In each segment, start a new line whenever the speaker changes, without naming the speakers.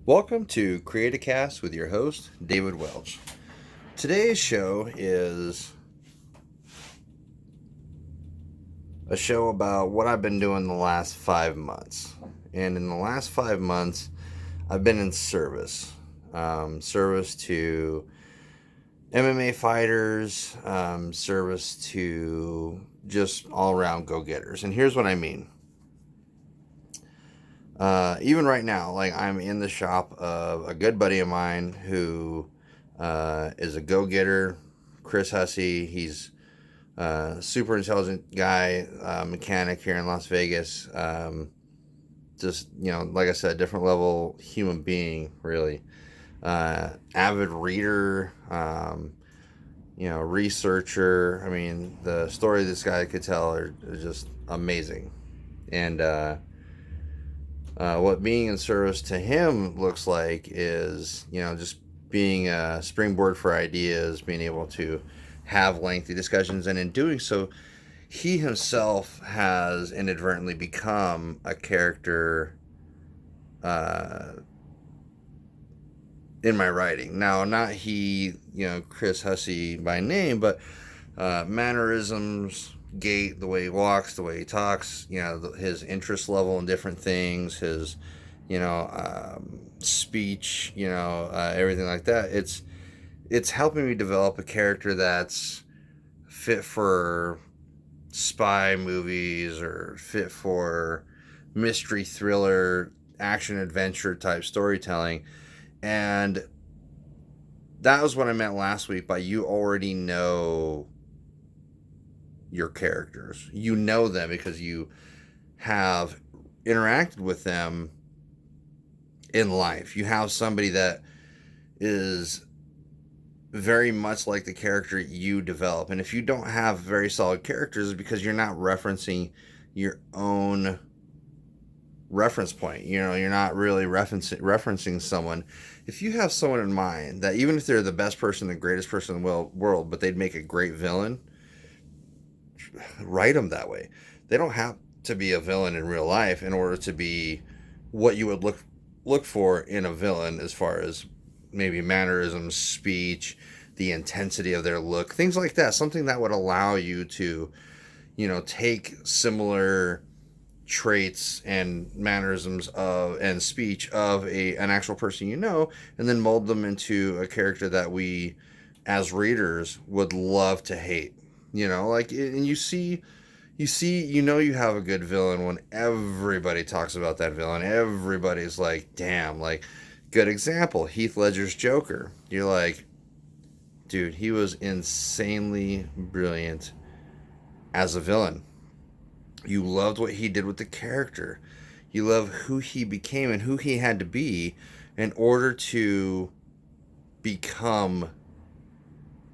Welcome to Creatacast with your host, David Welch. Today's show is a show about what I've been doing the last 5 months. And in the last 5 months, I've been in service. Service to MMA fighters, service to just all around go getters. And here's what I mean. Even right now, like I'm in the shop of a good buddy of mine who is a go-getter, Chris Hussey. He's a super intelligent guy, mechanic here in Las Vegas. Just, like I said, different level human being, really. Avid reader, researcher. I mean, the story this guy could tell are just amazing. And what being in service to him looks like is, just being a springboard for ideas, being able to have lengthy discussions, and in doing so, he himself has inadvertently become a character uh, in my writing. Now, not he, Chris Hussey by name, but mannerisms, gait, the way he walks, the way he talks, his interest level in different things, his, speech, everything like that. It's helping me develop a character that's fit for spy movies or fit for mystery thriller, action adventure type storytelling. And that was what I meant last week by you already know your characters. You know them because you have interacted with them in life. You have somebody that is very much like the character you develop. And if you don't have very solid characters, it's because you're not referencing your own reference point. You're not really referencing someone. If you have someone in mind that even if they're the best person, the greatest person in the world, but they'd make a great villain, write them that way. They don't have to be a villain in real life in order to be what you would look for in a villain, as far as maybe mannerisms, speech, the intensity of their look, things like that. Something that would allow you to, take similar traits and mannerisms of and speech of an actual person, and then mold them into a character that we as readers would love to hate. And you have a good villain when everybody talks about that villain. Everybody's like, damn, like, good example, Heath Ledger's Joker. You're like, dude, he was insanely brilliant as a villain. You loved what he did with the character. You love who he became and who he had to be in order to become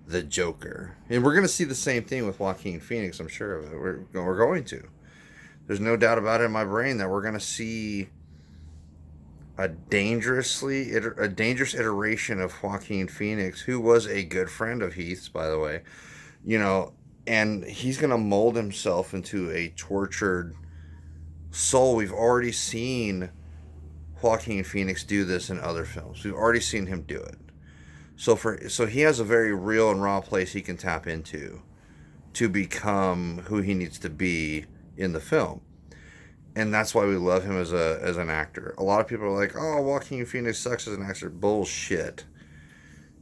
the Joker. And we're going to see the same thing with Joaquin Phoenix, I'm sure of it. We're going to. There's no doubt about it in my brain that we're going to see a dangerous iteration of Joaquin Phoenix, who was a good friend of Heath's, by the way. And he's going to mold himself into a tortured soul. We've already seen Joaquin Phoenix do this in other films. We've already seen him do it. So he has a very real and raw place he can tap into to become who he needs to be in the film. And that's why we love him as an actor. A lot of people are like, "Oh, Joaquin Phoenix sucks as an actor." Bullshit.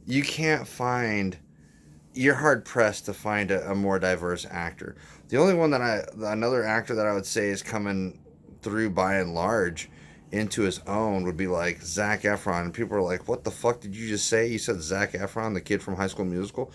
You can't find. You're hard pressed to find a more diverse actor. The only one another actor that I would say is coming through by and large into his own would be like Zac Efron. And people are like, "What the fuck did you just say? You said Zac Efron, the kid from High School Musical?"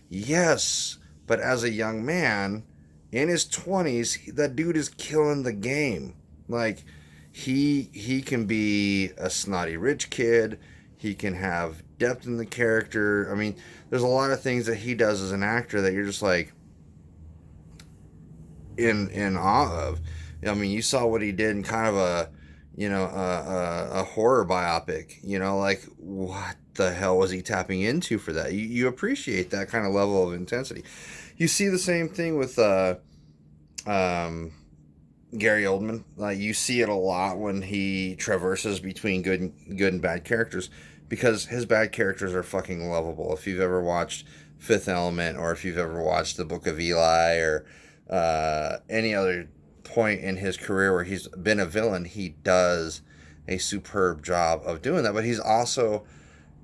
Yes, but as a young man in his 20s, that dude is killing the game. Like, he can be a snotty rich kid. He can have depth in the character. I mean, there's a lot of things that he does as an actor that you're just like in awe of. I mean, you saw what he did in kind of a horror biopic. Like, what the hell was he tapping into for that? You appreciate that kind of level of intensity. You see the same thing with Gary Oldman. Like you see it a lot when he traverses between good and bad characters, because his bad characters are fucking lovable. If you've ever watched Fifth Element, or if you've ever watched The Book of Eli, or any other point in his career where he's been a villain, he does a superb job of doing that. But he's also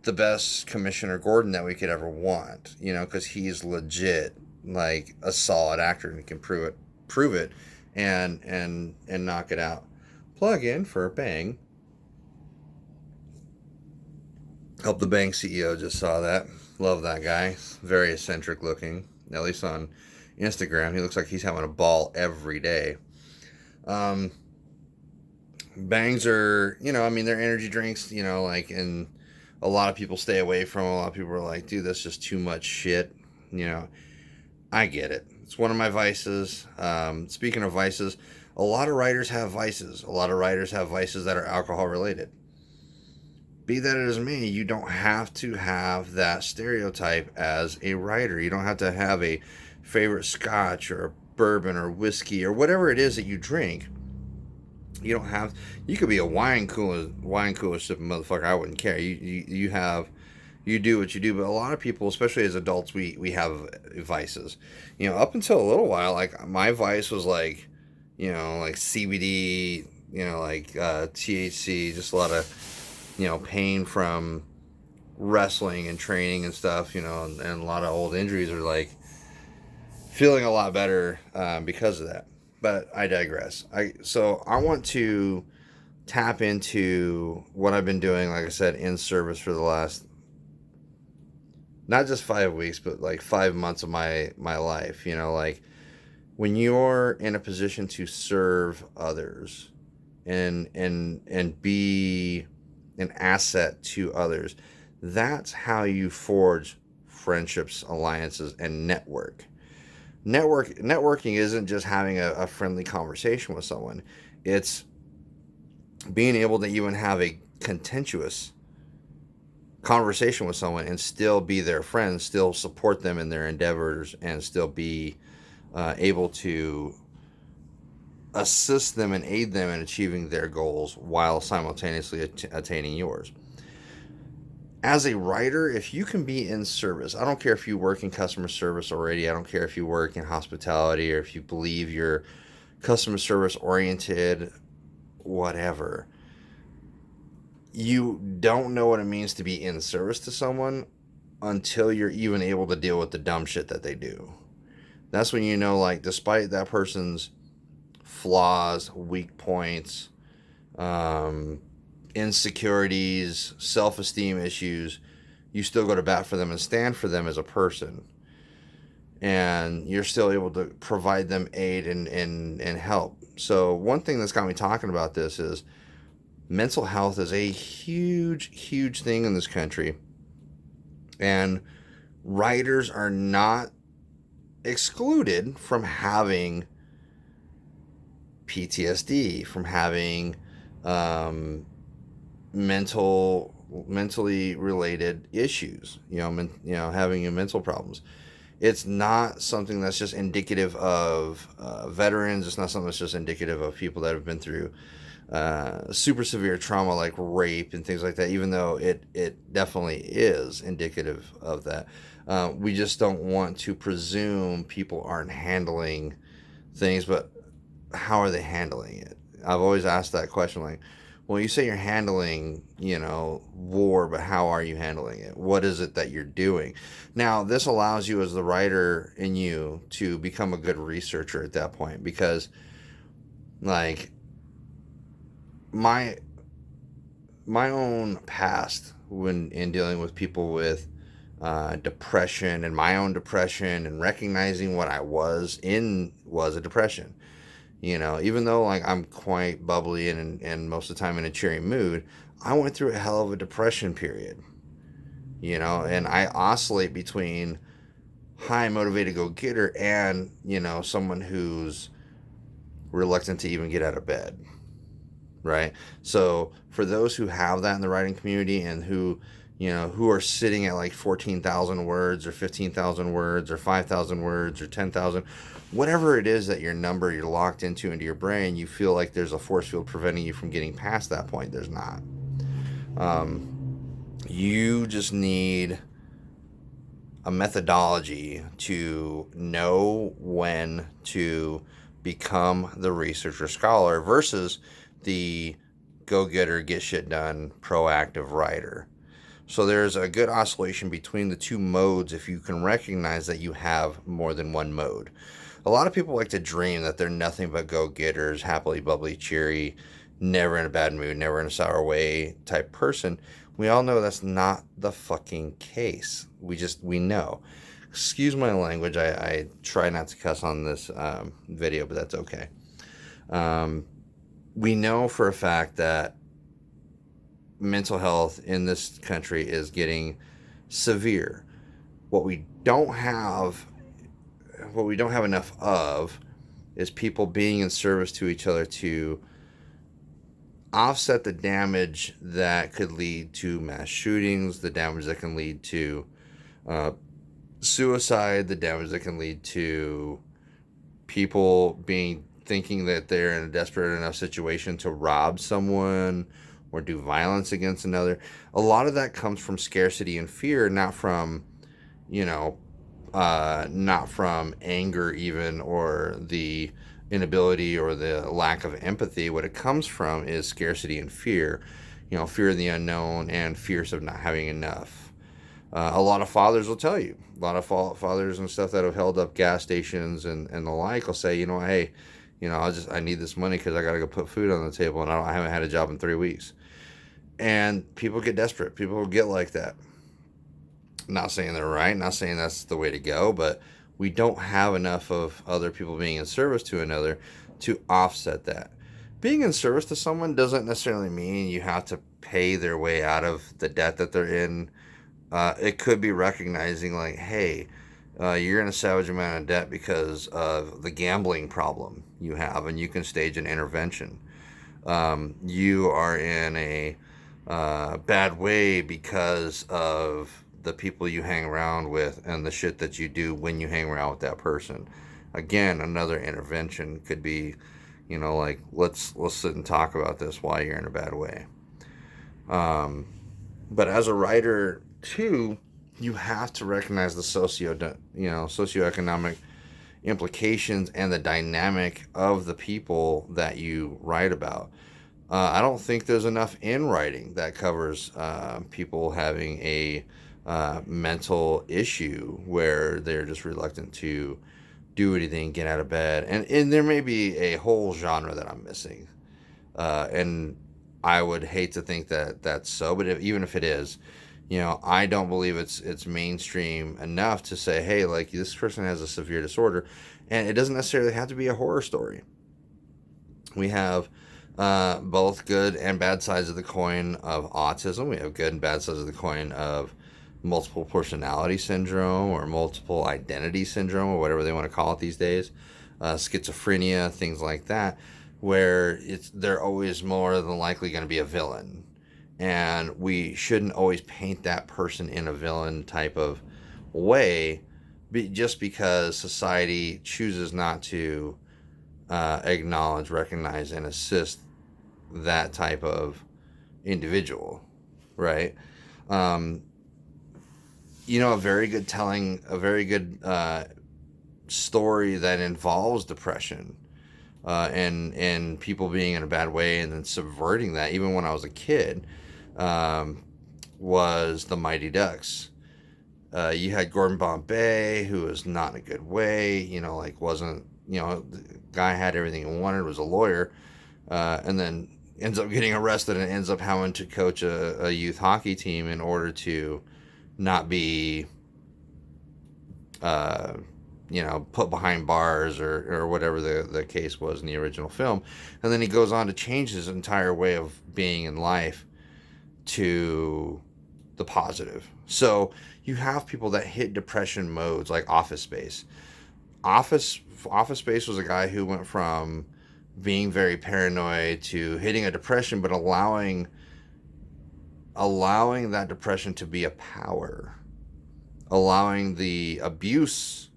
the best Commissioner Gordon that we could ever want, you know, because he's legit like a solid actor and can prove it, and knock it out. Plug in for Bang. Hope the Bang CEO just saw that. Love that guy. Very eccentric looking, at least on Instagram. He looks like he's having a ball every day. Um, Bangs are, you know, I mean, they're energy drinks, you know, like, and a lot of people stay away from them. A lot of people are like, dude, that's just too much shit. You know, I get it. It's one of my vices. Speaking of vices, a lot of writers have vices. A lot of writers have vices that are alcohol related. Be that as may, you don't have to have that stereotype as a writer. You don't have to have a favorite scotch or bourbon or whiskey or whatever it is that you drink. You don't have. You could be a wine cooler sipping motherfucker. I wouldn't care. You do what you do. But a lot of people, especially as adults, we have vices. You know, up until a little while, like my vice was like, you know, like CBD, you know, like THC, just a lot of, you know, pain from wrestling and training and stuff. You know, and a lot of old injuries are like feeling a lot better because of that. But I digress. So I want to tap into what I've been doing, like I said, in service for the last not just 5 weeks, but like 5 months of my life. You know, like when you're in a position to serve others and be an asset to others, that's how you forge friendships, alliances, and networking isn't just having a friendly conversation with someone. It's being able to even have a contentious conversation with someone and still be their friend, still support them in their endeavors, and still be able to assist them and aid them in achieving their goals while simultaneously attaining yours. As a writer, if you can be in service, I don't care if you work in customer service already, I don't care if you work in hospitality, or if you believe you're customer service oriented, whatever. You don't know what it means to be in service to someone until you're even able to deal with the dumb shit that they do. That's when you know, like, despite that person's flaws, weak points, insecurities, self-esteem issues, you still go to bat for them and stand for them as a person, and you're still able to provide them aid and help. So one thing that's got me talking about this is mental health is a huge thing in this country, and writers are not excluded from having PTSD, from having mentally related issues, having mental problems. It's not something that's just indicative of veterans. It's not something that's just indicative of people that have been through super severe trauma like rape and things like that, even though it definitely is indicative of that. We just don't want to presume people aren't handling things, but how are they handling it? I've always asked that question, like, well, you say you're handling, war, but how are you handling it? What is it that you're doing? Now, this allows you as the writer in you to become a good researcher at that point, because, like, my own past when in dealing with people with depression, and my own depression, and recognizing what I was a depression. Even though, like, I'm quite bubbly and most of the time in a cheery mood, I went through a hell of a depression period. And I oscillate between high motivated go-getter and, someone who's reluctant to even get out of bed. Right? So for those who have that in the writing community and who, who are sitting at like 14,000 words or 15,000 words or 5,000 words or 10,000, whatever it is that your number you're locked into your brain, you feel like there's a force field preventing you from getting past that point. There's not. You just need a methodology to know when to become the researcher scholar versus the go-getter, get shit done, proactive writer. So there's a good oscillation between the two modes if you can recognize that you have more than one mode. A lot of people like to dream that they're nothing but go-getters, happily, bubbly, cheery, never in a bad mood, never in a sour way type person. We all know that's not the fucking case. We know. Excuse my language. I try not to cuss on this video, but that's okay. We know for a fact that mental health in this country is getting severe. What we don't have enough of is people being in service to each other to offset the damage that could lead to mass shootings, the damage that can lead to suicide, the damage that can lead to people thinking that they're in a desperate enough situation to rob someone or do violence against another. A lot of that comes from scarcity and fear, not from, not from anger even, or the inability or the lack of empathy. What it comes from is scarcity and fear, fear of the unknown and fears of not having enough. A lot of fathers will tell you, a lot of fathers and stuff that have held up gas stations and the like will say, hey, I need this money because I got to go put food on the table and I haven't had a job in 3 weeks. And people get desperate. People get like that. Not saying they're right, not saying that's the way to go, but we don't have enough of other people being in service to another to offset that. Being in service to someone doesn't necessarily mean you have to pay their way out of the debt that they're in. It could be recognizing like, hey, you're in a savage amount of debt because of the gambling problem you have, and you can stage an intervention. You are in a bad way because of the people you hang around with and the shit that you do when you hang around with that person. Again, another intervention could be, like let's sit and talk about this while you're in a bad way. But as a writer too, you have to recognize the socioeconomic implications and the dynamic of the people that you write about. I don't think there's enough in writing that covers people having a mental issue where they're just reluctant to do anything, get out of bed. And there may be a whole genre that I'm missing. And I would hate to think that that's so, but even if it is, I don't believe it's mainstream enough to say, hey, like this person has a severe disorder. And it doesn't necessarily have to be a horror story. We have both good and bad sides of the coin of autism. We have good and bad sides of the coin of multiple personality syndrome or multiple identity syndrome or whatever they want to call it these days. Schizophrenia, things like that, where they're always more than likely going to be a villain. And we shouldn't always paint that person in a villain type of way just because society chooses not to acknowledge, recognize, and assist that type of individual, right? A very good story that involves depression and people being in a bad way and then subverting that, even when I was a kid, was The Mighty Ducks. You had Gordon Bombay, who was not in a good way, wasn't, the guy had everything he wanted, was a lawyer, and then ends up getting arrested and ends up having to coach a youth hockey team in order to not be, put behind bars or whatever the case was in the original film. And then he goes on to change his entire way of being in life to the positive. So you have people that hit depression modes like Office Space. Office Space was a guy who went from being very paranoid to hitting a depression, but allowing allowing that depression to be a power, allowing the abuse.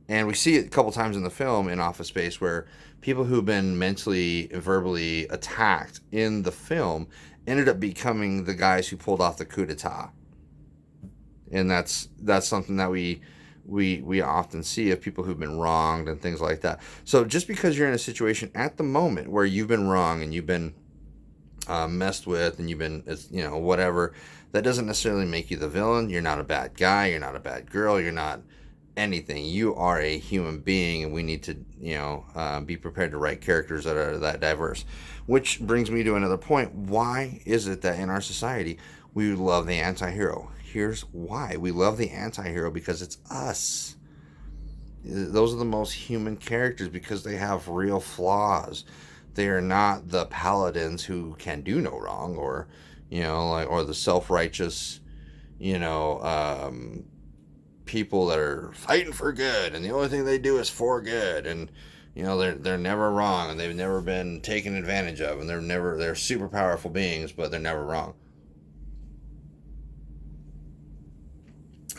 And we see it a couple times in the film in Office Space where people who've been mentally and verbally attacked in the film ended up becoming the guys who pulled off the coup d'etat. And that's something that we often see of people who've been wronged and things like that. So just because you're in a situation at the moment where you've been wrong and you've been messed with and you've been, whatever, that doesn't necessarily make you the villain. You're not a bad guy. You're not a bad girl. You're not anything. You are a human being, and we need to, be prepared to write characters that are that diverse. Which brings me to another point. Why is it that in our society we love the anti-hero? Here's why. We love the anti-hero because it's us. Those are the most human characters because they have real flaws. They are not the paladins who can do no wrong, or, or the self-righteous, people that are fighting for good, and the only thing they do is for good, and they're never wrong, and they've never been taken advantage of, and they're super powerful beings, but they're never wrong.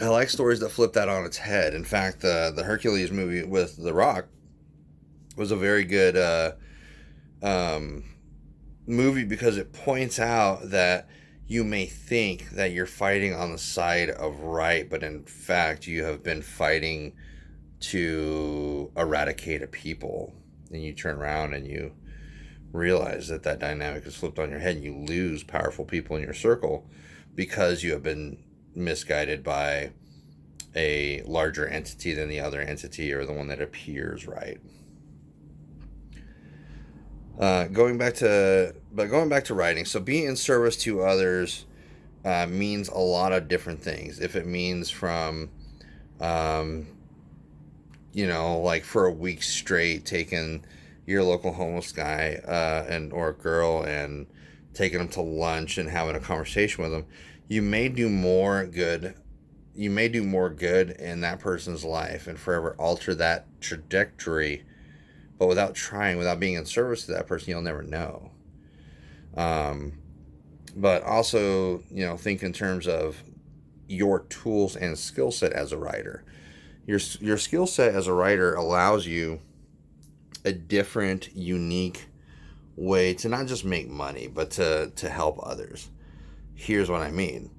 I like stories that flip that on its head. In fact, the Hercules movie with The Rock was a very good movie because it points out that you may think that you're fighting on the side of right, but in fact, you have been fighting to eradicate a people. And you turn around and you realize that dynamic is flipped on your head, and you lose powerful people in your circle because you have been misguided by a larger entity than the other entity, or the one that appears right. Going back to writing, so being in service to others means a lot of different things. If it means from, like for a week straight, taking your local homeless guy or girl and taking them to lunch and having a conversation with them, you may do more good. You may do more good in that person's life and forever alter that trajectory. But without trying, without being in service to that person, you'll never know. But also, think in terms of your tools and skill set as a writer. Your skill set as a writer allows you a different, unique way to not just make money, but to help others. Here's what I mean.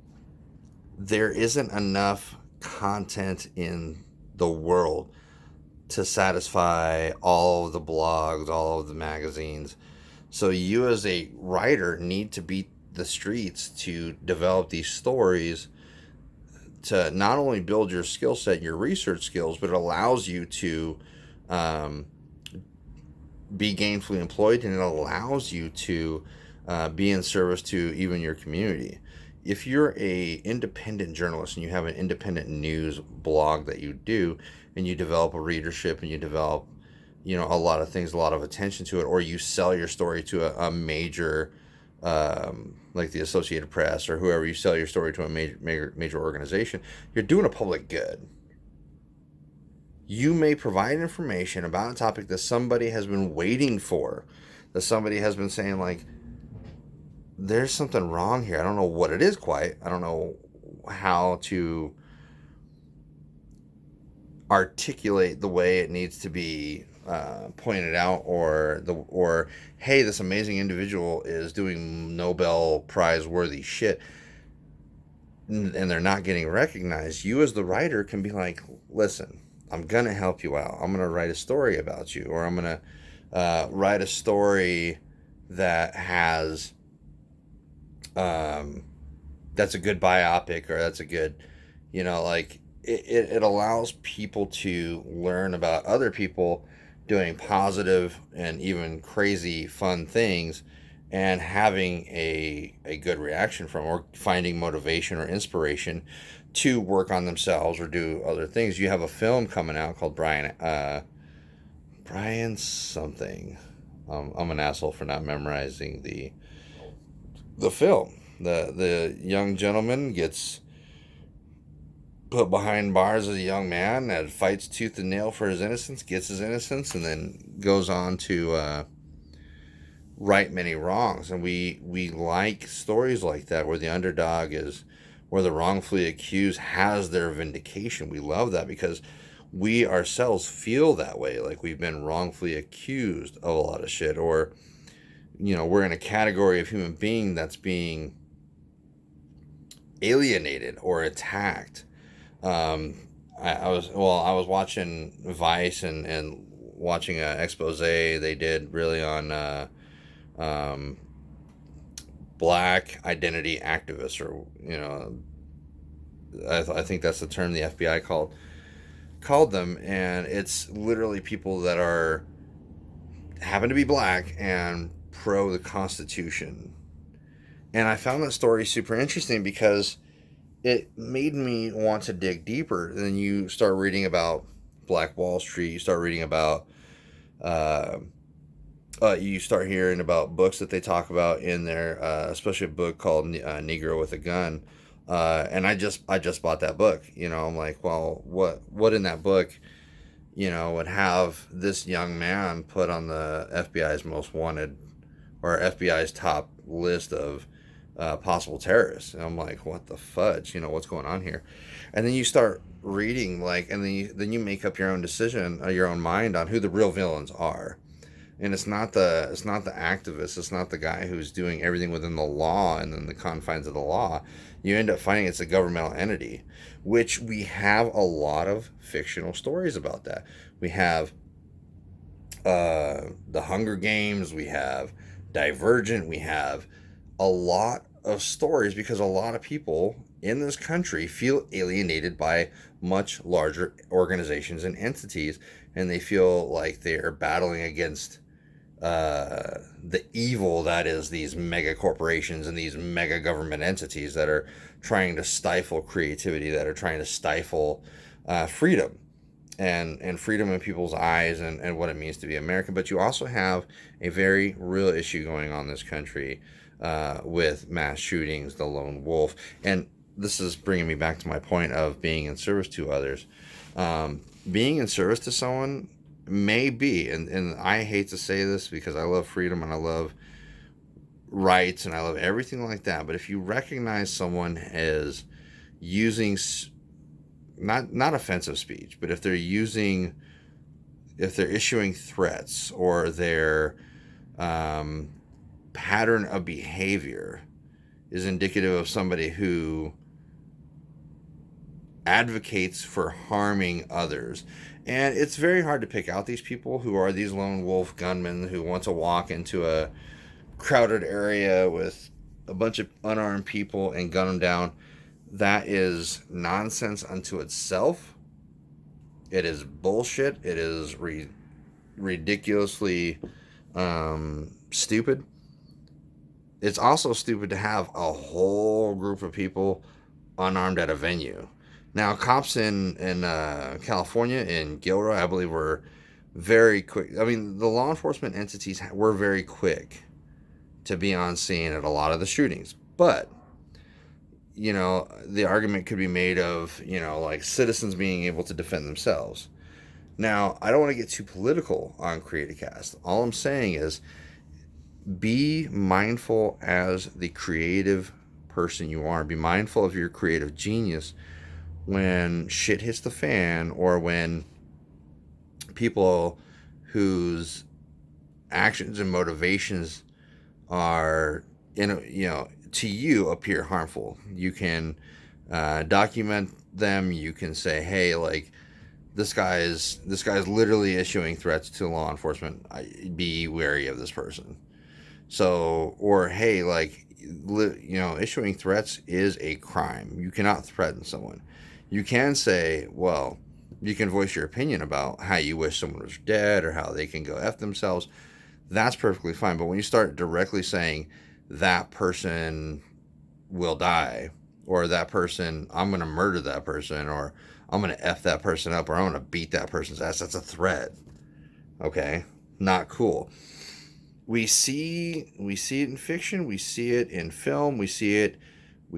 There isn't enough content in the world to satisfy all of the blogs, all of the magazines. So you as a writer need to beat the streets to develop these stories to not only build your skill set, your research skills, but it allows you to be gainfully employed, and it allows you to be in service to even your community. If you're a independent journalist and you have an independent news blog that you do, and you develop a readership, and you develop, a lot of things, a lot of attention to it, or you sell your story to a major, like the Associated Press or whoever, you sell your story to a major organization, you're doing a public good. You may provide information about a topic that somebody has been waiting for, that somebody has been saying, like, there's something wrong here. I don't know what it is quite. I don't know how to articulate the way it needs to be pointed out, or hey, this amazing individual is doing Nobel Prize worthy shit, and they're not getting recognized. You as the writer can be like, listen, I'm gonna help you out. I'm gonna write a story about you, or I'm gonna write a story that has that's a good biopic, or that's a good, it allows people to learn about other people doing positive and even crazy fun things, and having a good reaction from, or finding motivation or inspiration to work on themselves or do other things. You have a film coming out called Brian something. I'm an asshole for not memorizing the film. The young gentleman gets put behind bars as a young man that fights tooth and nail for his innocence, gets his innocence, and then goes on to right many wrongs, and we like stories like that where the underdog is, where the wrongfully accused has their vindication. We love that because we ourselves feel that way, like we've been wrongfully accused of a lot of shit, or we're in a category of human being that's being alienated or attacked. um, I was watching Vice and watching an expose they did really on um, black identity activists, or I think that's the term the FBI called them, and it's literally people that are happen to be black and pro the Constitution. And I found that story super interesting because it made me want to dig deeper. Then you start reading about Black Wall Street, you start reading about uh, you start hearing about books that they talk about in there, especially a book called Negro with a Gun. And I just bought that book. I'm like, well, what in that book, would have this young man put on the FBI's most wanted, or FBI's top list of possible terrorists? And I'm like, what the fudge? What's going on here? And then you start reading, like, and then you make up your own decision, your own mind on who the real villains are. And it's not the activist, it's not the guy who's doing everything within the law and then the confines of the law. You end up finding it's a governmental entity, which we have a lot of fictional stories about that. We have the Hunger Games, we have Divergent, we have a lot of stories because a lot of people in this country feel alienated by much larger organizations and entities, and they feel like they are battling against the evil that is these mega corporations and these mega government entities that are trying to stifle creativity, that are trying to stifle freedom and freedom in people's eyes, and what it means to be American. But you also have a very real issue going on in this country with mass shootings, the lone wolf. And this is bringing me back to my point of being in service to others. Being in service to someone may be, and I hate to say this because I love freedom and I love rights and I love everything like that, but if you recognize someone as using not offensive speech, but if they're issuing threats, or their pattern of behavior is indicative of somebody who advocates for harming others. And it's very hard to pick out these people who are these lone wolf gunmen who want to walk into a crowded area with a bunch of unarmed people and gun them down. That is nonsense unto itself. It is bullshit. It is ridiculously stupid. It's also stupid to have a whole group of people unarmed at a venue. Now, cops in California, in Gilroy, I believe, were very quick. I mean, the law enforcement entities were very quick to be on scene at a lot of the shootings. But, the argument could be made of, like citizens being able to defend themselves. Now, I don't want to get too political on Creatacast. All I'm saying is be mindful as the creative person you are. Be mindful of your creative genius when shit hits the fan, or when people whose actions and motivations are to you appear harmful. You can document them. You can say, hey, like, this guy's literally issuing threats to law enforcement. Be wary of this person. So, or hey, like, issuing threats is a crime. You cannot threaten someone. You can say, well, you can voice your opinion about how you wish someone was dead or how they can go F themselves. That's perfectly fine. But when you start directly saying that person will die, or that person, I'm going to murder that person, or I'm going to F that person up, or I'm going to beat that person's ass, that's a threat. Okay? Not cool. We see it in fiction, we see it in film, we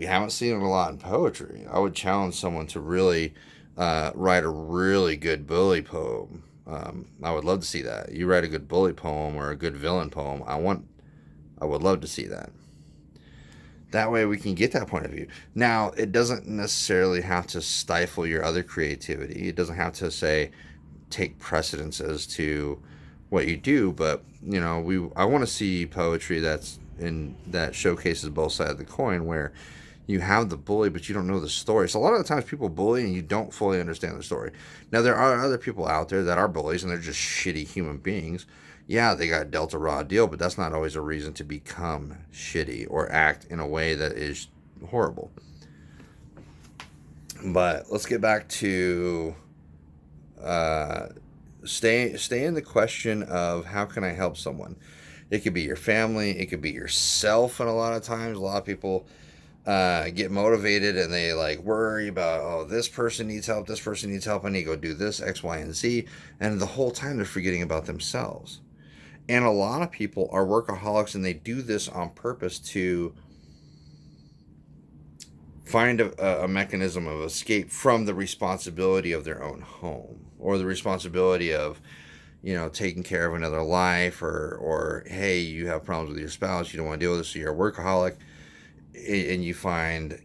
haven't seen it a lot in poetry. I would challenge someone to really write a really good bully poem. I would love to see that. You write a good bully poem or a good villain poem. I want I would love to see that. That way we can get that point of view. Now, it doesn't necessarily have to stifle your other creativity. It doesn't have to say take precedence as to what you do, but I want to see poetry that showcases both sides of the coin, where you have the bully but you don't know the story. So a lot of the times people bully and you don't fully understand the story. Now there are other people out there that are bullies and they're just shitty human beings. Yeah, they got dealt a raw deal, but that's not always a reason to become shitty or act in a way that is horrible. But let's get back to stay in the question of how can I help someone. It could be your family, it could be yourself, and a lot of times a lot of people get motivated and they like worry about, oh, this person needs help, this person needs help, I need to go do this X, Y, and Z, and the whole time they're forgetting about themselves. And a lot of people are workaholics and they do this on purpose to find a mechanism of escape from the responsibility of their own home, or the responsibility of taking care of another life, or hey, you have problems with your spouse, you don't want to deal with this, so you're a workaholic, and you find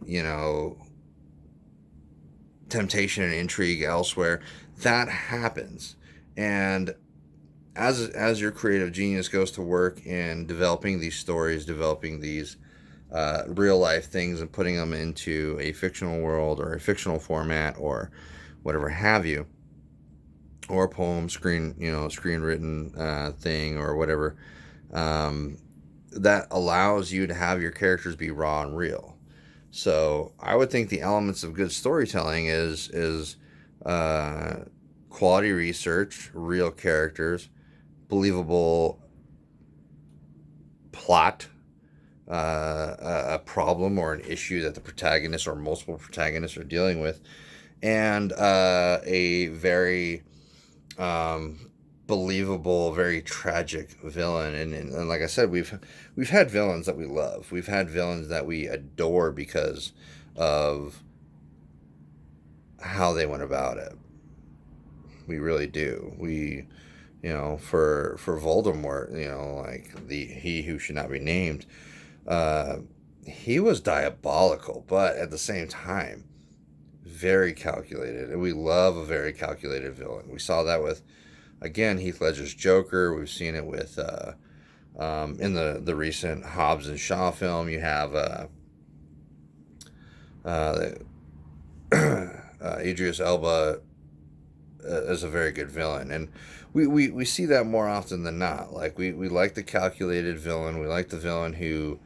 temptation and intrigue elsewhere. That happens. And as your creative genius goes to work in developing these stories, developing these real life things, and putting them into a fictional world or a fictional format or whatever have you, or a poem, screenwritten thing or whatever, that allows you to have your characters be raw and real. So I would think the elements of good storytelling is quality research, real characters, believable plot, a problem or an issue that the protagonist or multiple protagonists are dealing with, and a very believable, very tragic villain. And like I said, we've had villains that we love. We've had villains that we adore because of how they went about it. We really do. We, for Voldemort, like he who should not be named, he was diabolical, but at the same time, very calculated. And we love a very calculated villain. We saw that with, again, Heath Ledger's Joker. We've seen it with in the recent Hobbs and Shaw film. You have Idris Elba as a very good villain, and we see that more often than not. Like we like the calculated villain. We like the villain who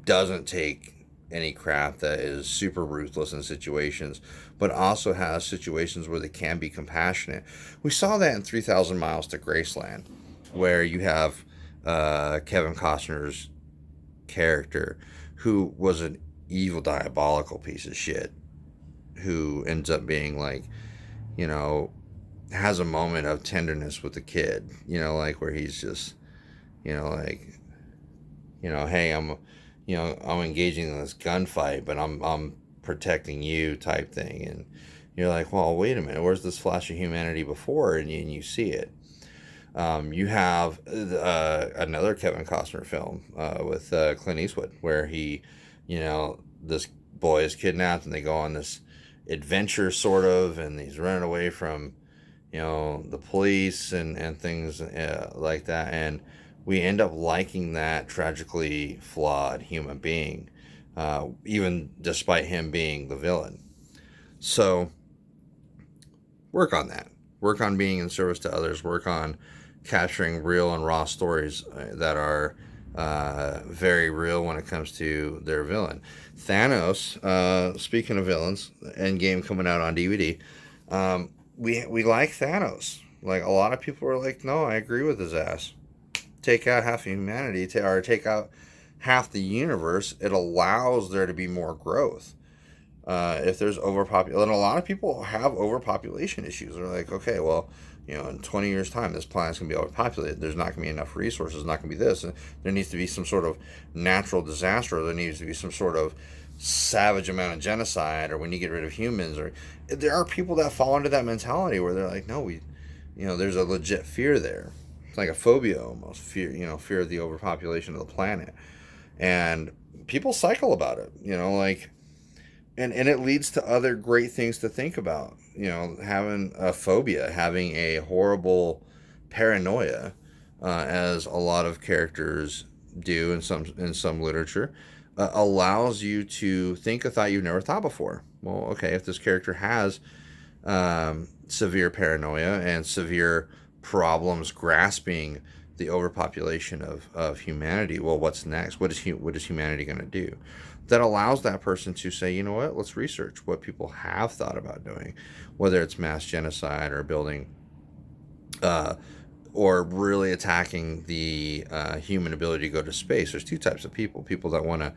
doesn't take any crap, that is super ruthless in situations, but also has situations where they can be compassionate. We saw that in 3,000 Miles to Graceland, where you have Kevin Costner's character, who was an evil, diabolical piece of shit, who ends up being like, has a moment of tenderness with the kid, like where he's just, like, hey, I'm engaging in this gunfight, but I'm protecting you type thing. And you're like, well, wait a minute, where's this flash of humanity before? And you see it. You have another Kevin Costner film with Clint Eastwood, where he, this boy is kidnapped and they go on this adventure sort of, and he's running away from, the police and things like that. And we end up liking that tragically flawed human being, even despite him being the villain. So work on that. Work on being in service to others. Work on capturing real and raw stories that are very real when it comes to their villain. Thanos, speaking of villains, Endgame coming out on DVD, we like Thanos. Like, a lot of people are like, no, I agree with his ass. Take out half of humanity, or take out half the universe, it allows there to be more growth. If there's overpopulation, and a lot of people have overpopulation issues. They're like, okay, well, in 20 years' time, this planet's going to be overpopulated. There's not going to be enough resources. There's not going to be this. And there needs to be some sort of natural disaster. Or there needs to be some sort of savage amount of genocide, or we need to get rid of humans. Or there are people that fall into that mentality where they're like, no, there's a legit fear there. It's like a phobia almost, fear of the overpopulation of the planet. And people cycle about it, like, and it leads to other great things to think about. Having a phobia, having a horrible paranoia, as a lot of characters do in some literature, allows you to think a thought you've never thought before. Well, okay, if this character has severe paranoia and severe problems grasping the overpopulation of humanity, well, what's next? What is humanity going to do? That allows that person to say, you know what, let's research what people have thought about doing, whether it's mass genocide or building, uh, or really attacking the human ability to go to space. There's two types of people that want to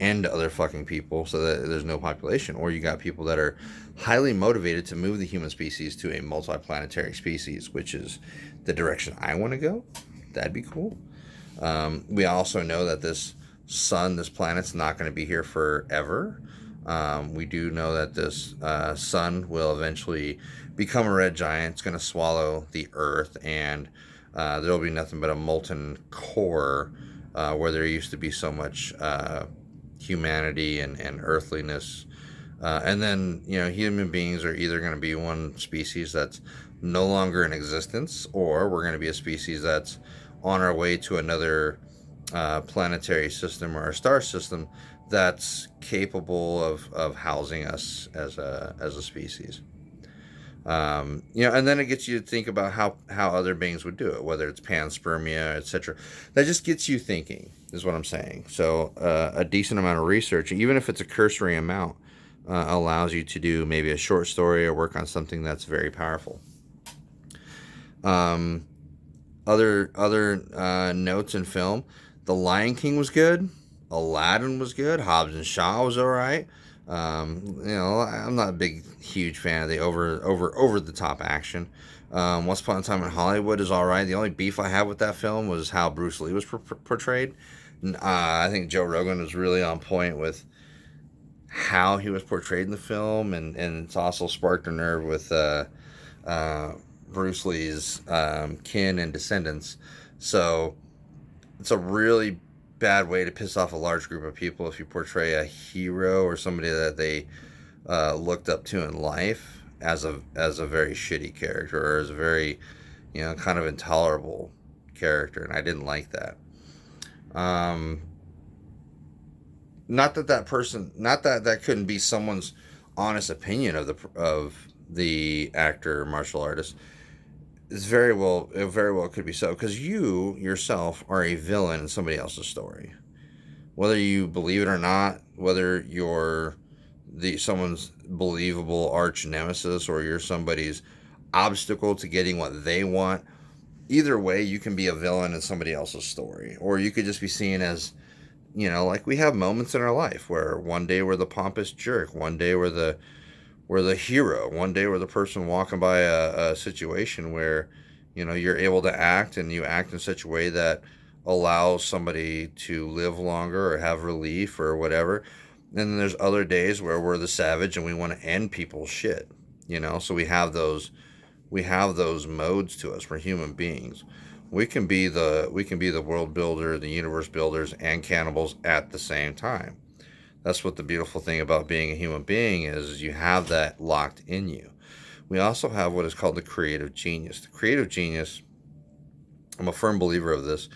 end other fucking people so that there's no population, or you got people that are highly motivated to move the human species to a multiplanetary species, which is the direction I want to go. That'd be cool. We also know that this planet's not going to be here forever. We do know that this sun will eventually become a red giant. It's going to swallow the Earth, and there'll be nothing but a molten core where there used to be so much humanity and earthliness. And then, human beings are either going to be one species that's no longer in existence, or we're going to be a species that's on our way to another planetary system or a star system that's capable of housing us as a species. And then it gets you to think about how other beings would do it, whether it's panspermia, etc. That just gets you thinking, is what I'm saying. So a decent amount of research, even if it's a cursory amount, allows you to do maybe a short story or work on something that's very powerful. Other notes in film: The Lion King was good, Aladdin was good, Hobbs and Shaw was all right. I'm not a huge fan of the over the top action. Once Upon a Time in Hollywood is all right. The only beef I have with that film was how Bruce Lee was portrayed. I think Joe Rogan was really on point with how he was portrayed in the film, and it's also sparked a nerve with Bruce Lee's kin and descendants. So it's a really bad way to piss off a large group of people if you portray a hero or somebody that they looked up to in life as a very shitty character, or as a very kind of intolerable character, and I didn't like that. Not that couldn't be someone's honest opinion of the actor or martial artist. It very well could be so, because you yourself are a villain in somebody else's story, whether you believe it or not, whether you're someone's believable arch nemesis or you're somebody's obstacle to getting what they want. Either way, you can be a villain in somebody else's story, or you could just be seen as, like we have moments in our life where one day we're the pompous jerk, one day we're the hero, one day we're the person walking by a situation where you're able to act, and you act in such a way that allows somebody to live longer or have relief or whatever. And then there's other days where we're the savage and we want to end people's shit. So we have those modes to us. We're human beings. We can be the world builder, the universe builders, and cannibals at the same time. That's what the beautiful thing about being a human being is you have that locked in you. We also have what is called the creative genius. The creative genius, I'm a firm believer of this,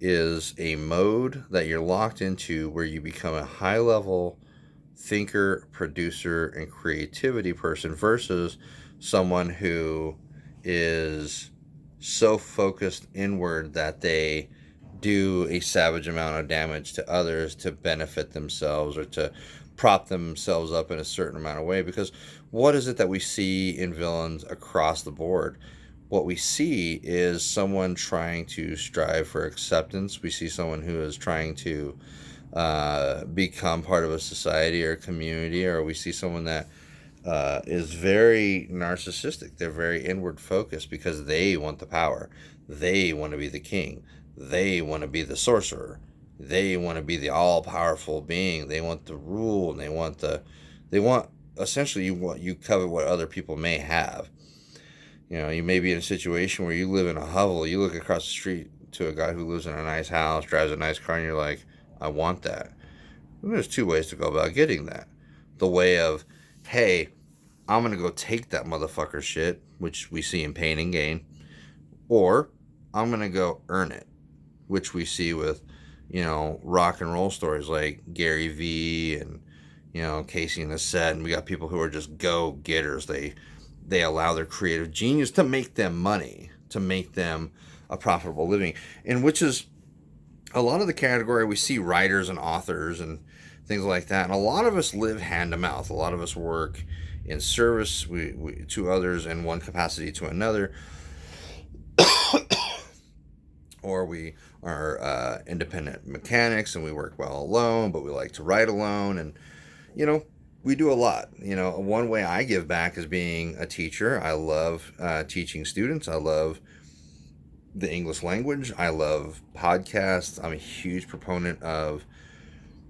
is a mode that you're locked into where you become a high level thinker, producer, and creativity person versus someone who is so focused inward that they do a savage amount of damage to others to benefit themselves or to prop themselves up in a certain amount of way. Because what is it that we see in villains across the board? What we see is someone trying to strive for acceptance. We see someone who is trying to become part of a society or a community, or we see someone that is very narcissistic. They're very inward focused because they want the power. They want to be the king. They want to be the sorcerer. They want to be the all-powerful being. They want the rule, and they want essentially you covet what other people may have. You may be in a situation where you live in a hovel. You look across the street to a guy who lives in a nice house, drives a nice car, and you're like, I want that. And there's two ways to go about getting that. The way of, hey, I'm going to go take that motherfucker shit, which we see in Pain and Gain, or I'm going to go earn it, which we see with, rock and roll stories like Gary Vee and, Casey Neistat, and we got people who are just go-getters. They allow their creative genius to make them money, to make them a profitable living, and which is a lot of the category we see writers and authors and things like that. And a lot of us live hand to mouth. A lot of us work in service to others in one capacity to another, or we are independent mechanics and we work well alone, but we like to write alone. And, we do a lot. One way I give back is being a teacher. I love teaching students. I love the English language. I love podcasts. I'm a huge proponent of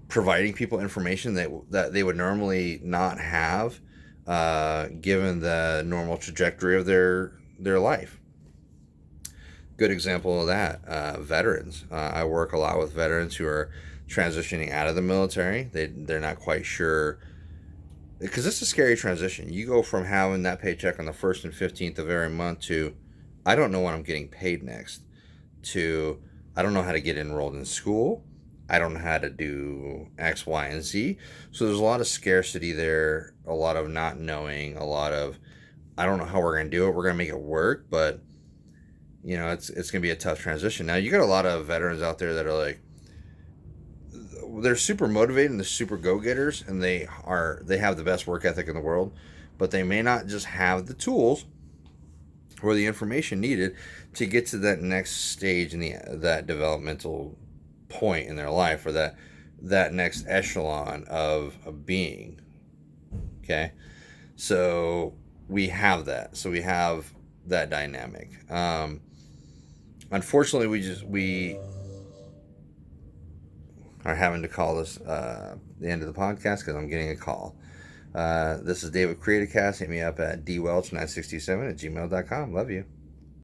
providing people information that they would normally not have, given the normal trajectory of their life. Good example of that, veterans. I work a lot with veterans who are transitioning out of the military. They're not quite sure, because it's a scary transition. You go from having that paycheck on the 1st and 15th of every month to, I don't know when I'm getting paid next, to, I don't know how to get enrolled in school. I don't know how to do X, Y, and Z. So there's a lot of scarcity there, a lot of not knowing, a lot of, I don't know how we're going to do it. We're going to make it work, but, it's going to be a tough transition. Now, you got a lot of veterans out there that are like, they're super motivated and they're super go-getters, and they have the best work ethic in the world, but they may not just have the tools or the information needed to get to that next stage in that developmental point in their life, or that next echelon of being. Okay, so we have that. So we have that dynamic. Unfortunately, we are having to call this the end of the podcast because I'm getting a call. This is David Creatacast. Hit me up at dwelch967 at gmail.com. Love you.